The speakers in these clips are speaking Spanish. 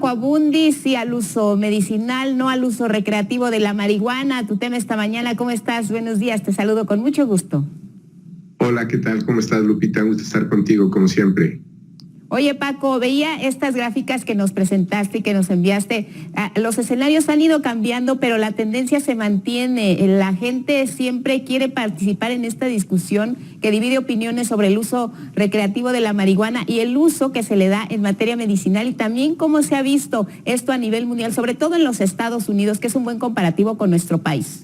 Paco Abundis, sí al uso medicinal, no al uso recreativo de la marihuana. Tu tema esta mañana, ¿cómo estás? Buenos días, te saludo con mucho gusto. Hola, ¿qué tal? ¿Cómo estás, Lupita? Un gusto estar contigo, como siempre. Oye, Paco, veía estas gráficas que nos presentaste y que nos enviaste. Los escenarios han ido cambiando, pero la tendencia se mantiene. La gente siempre quiere participar en esta discusión que divide opiniones sobre el uso recreativo de la marihuana y el uso que se le da en materia medicinal, y también cómo se ha visto esto a nivel mundial, sobre todo en los Estados Unidos, que es un buen comparativo con nuestro país.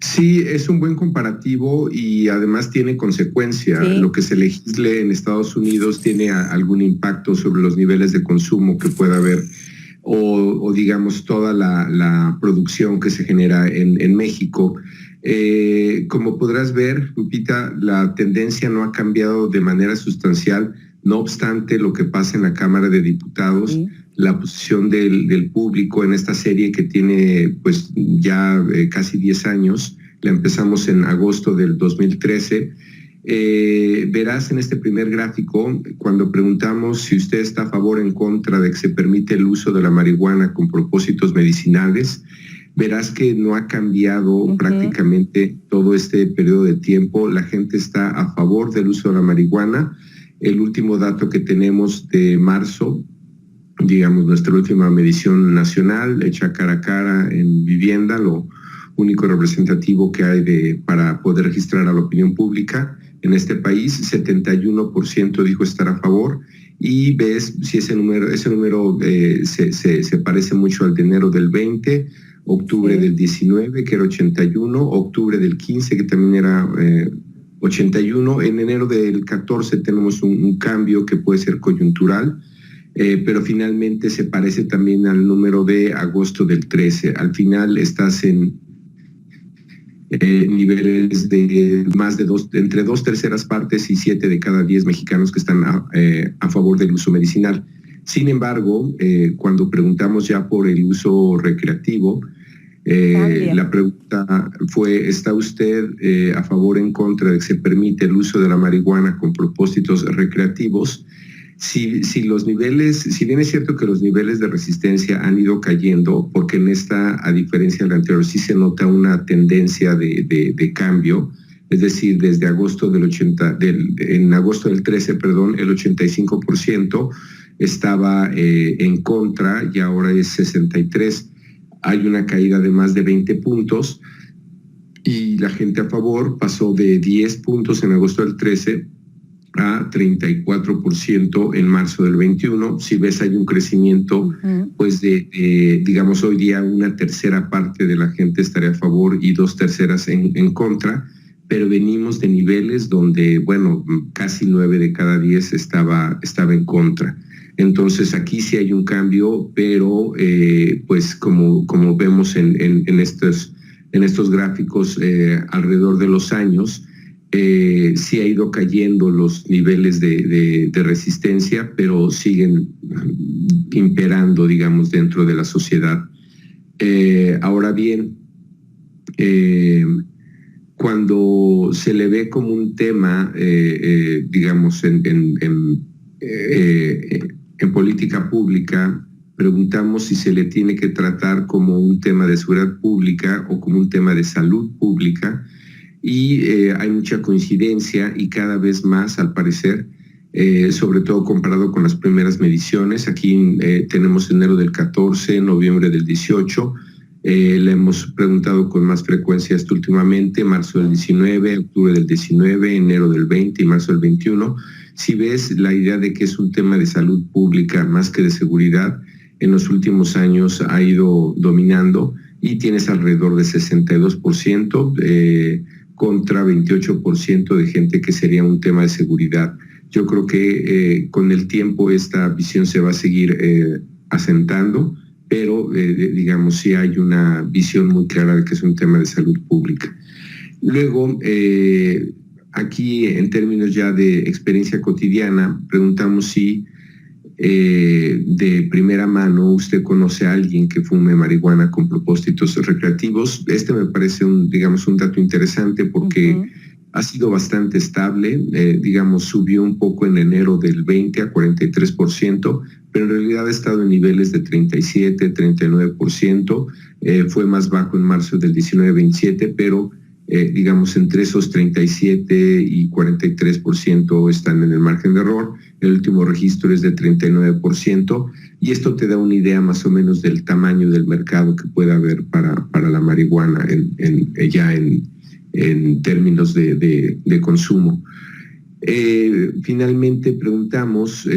Sí, es un buen comparativo y además tiene consecuencia. Sí. Lo que se legisle en Estados Unidos tiene algún impacto sobre los niveles de consumo que pueda haber o digamos, toda la producción que se genera en México. Como podrás ver, Lupita, la tendencia no ha cambiado de manera sustancial. No obstante, lo que pasa en la Cámara de Diputados, sí, la posición del público en esta serie que tiene pues ya casi 10 años, la empezamos en agosto del 2013, verás en este primer gráfico, cuando preguntamos si usted está a favor o en contra de que se permite el uso de la marihuana con propósitos medicinales, verás que no ha cambiado prácticamente todo este periodo de tiempo. La gente está a favor del uso de la marihuana. El último dato que tenemos de marzo, digamos nuestra última medición nacional, hecha cara a cara en vivienda, lo único representativo que hay para poder registrar a la opinión pública en este país, 71% dijo estar a favor, y ves si ese número se parece mucho al de enero del 20, octubre del 19, que era 81, octubre del 15, que también era 81, en enero del 14 tenemos un cambio que puede ser coyuntural, pero finalmente se parece también al número de agosto del 13. Al final estás en niveles de más de entre 2/3 partes y 7 de cada 10 mexicanos que están a favor del uso medicinal. Sin embargo, cuando preguntamos ya por el uso recreativo, la pregunta fue: ¿está usted a favor o en contra de que se permite el uso de la marihuana con propósitos recreativos? Si los niveles, si bien es cierto que los niveles de resistencia han ido cayendo, porque en esta, a diferencia de la anterior, sí se nota una tendencia de cambio, es decir, desde agosto en agosto del 13, perdón, el 85% estaba en contra y ahora es 63%. Hay una caída de más de 20 puntos y la gente a favor pasó de 10 puntos en agosto del 13 a 34% en marzo del 21. Si ves, hay un crecimiento, pues digamos, hoy día una tercera parte de la gente estaría a favor y 2/3 en contra, pero venimos de niveles donde, bueno, casi 9 de cada 10 estaba en contra. Entonces aquí sí hay un cambio, pero pues como vemos en estos gráficos alrededor de los años, sí ha ido cayendo los niveles de resistencia, pero siguen imperando, digamos, dentro de la sociedad. Ahora bien, cuando se le ve como un tema, digamos, en política pública, preguntamos si se le tiene que tratar como un tema de seguridad pública o como un tema de salud pública. Y hay mucha coincidencia y cada vez más, al parecer, sobre todo comparado con las primeras mediciones. Aquí tenemos enero del 14, noviembre del 18. Le hemos preguntado con más frecuencia esto últimamente, marzo del 19, octubre del 19, enero del 20 y marzo del 21. Si ves, la idea de que es un tema de salud pública más que de seguridad, en los últimos años ha ido dominando y tienes alrededor de 62%, contra 28% de gente que sería un tema de seguridad. Yo creo que con el tiempo esta visión se va a seguir asentando, pero digamos sí hay una visión muy clara de que es un tema de salud pública. Luego, aquí en términos ya de experiencia cotidiana, preguntamos si de primera mano usted conoce a alguien que fume marihuana con propósitos recreativos. Este me parece un dato interesante porque ha sido bastante estable, digamos, subió un poco en enero del 20 a 43%, pero en realidad ha estado en niveles de 37, 39%, fue más bajo en marzo del 19-27, pero digamos, entre esos 37 y 43% están en el margen de error. El último registro es de 39%, y esto te da una idea más o menos del tamaño del mercado que puede haber para la marihuana en términos de consumo. Finalmente preguntamos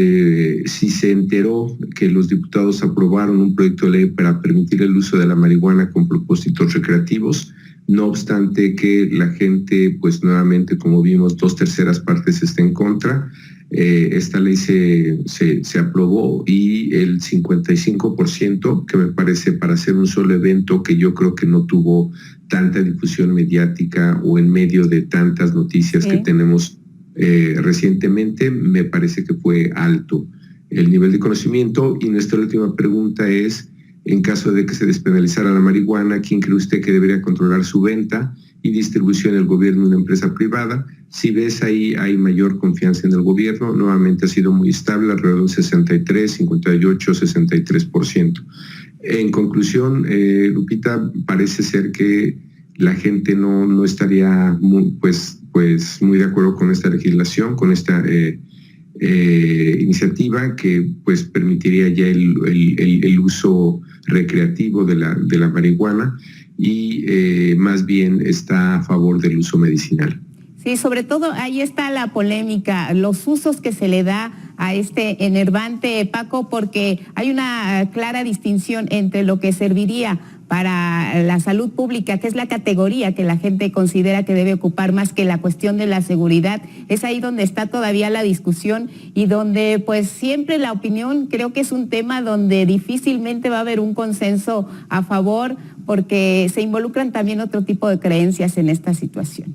si se enteró que los diputados aprobaron un proyecto de ley para permitir el uso de la marihuana con propósitos recreativos. No obstante que la gente, pues nuevamente, como vimos, 2/3 partes está en contra. Esta ley se aprobó, y el 55%, que me parece para hacer un solo evento que yo creo que no tuvo tanta difusión mediática o en medio de tantas noticias que tenemos recientemente, me parece que fue alto el nivel de conocimiento. Y nuestra última pregunta es: en caso de que se despenalizara la marihuana, ¿quién cree usted que debería controlar su venta y distribución, el gobierno o una empresa privada? Si ves ahí, hay mayor confianza en el gobierno. Nuevamente ha sido muy estable, alrededor del 63, 58, 63%. En conclusión, Lupita, parece ser que la gente no estaría muy de acuerdo con esta legislación, con esta iniciativa que pues permitiría ya el uso recreativo de la marihuana, y más bien está a favor del uso medicinal. Sí, sobre todo ahí está la polémica, los usos que se le da a este enervante, Paco, porque hay una clara distinción entre lo que serviría para la salud pública, que es la categoría que la gente considera que debe ocupar más que la cuestión de la seguridad. Es ahí donde está todavía la discusión, y donde pues siempre la opinión, creo que es un tema donde difícilmente va a haber un consenso a favor, porque se involucran también otro tipo de creencias en esta situación.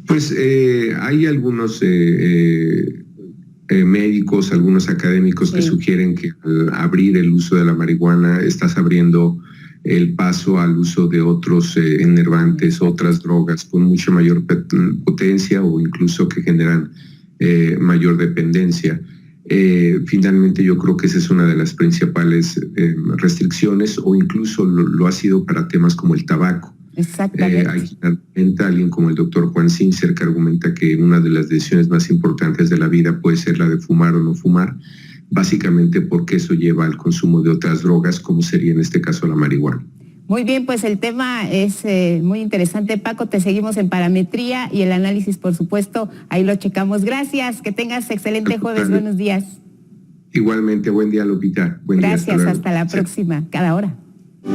Pues hay algunos médicos, algunos académicos que sugieren que al abrir el uso de la marihuana estás abriendo el paso al uso de otros enervantes, otras drogas con mucha mayor potencia, o incluso que generan mayor dependencia. Finalmente yo creo que esa es una de las principales restricciones, o incluso lo ha sido para temas como el tabaco. Exactamente. Hay alguien como el doctor Juan Sincer, que argumenta que una de las decisiones más importantes de la vida puede ser la de fumar o no fumar, básicamente porque eso lleva al consumo de otras drogas, como sería en este caso la marihuana. Muy bien, pues el tema es muy interesante, Paco. Te seguimos en Parametría, y el análisis, por supuesto, ahí lo checamos. Gracias, que tengas excelente jueves. Buenos días. Igualmente, buen día, Lupita. Buen Gracias, día, hasta la próxima, cada hora.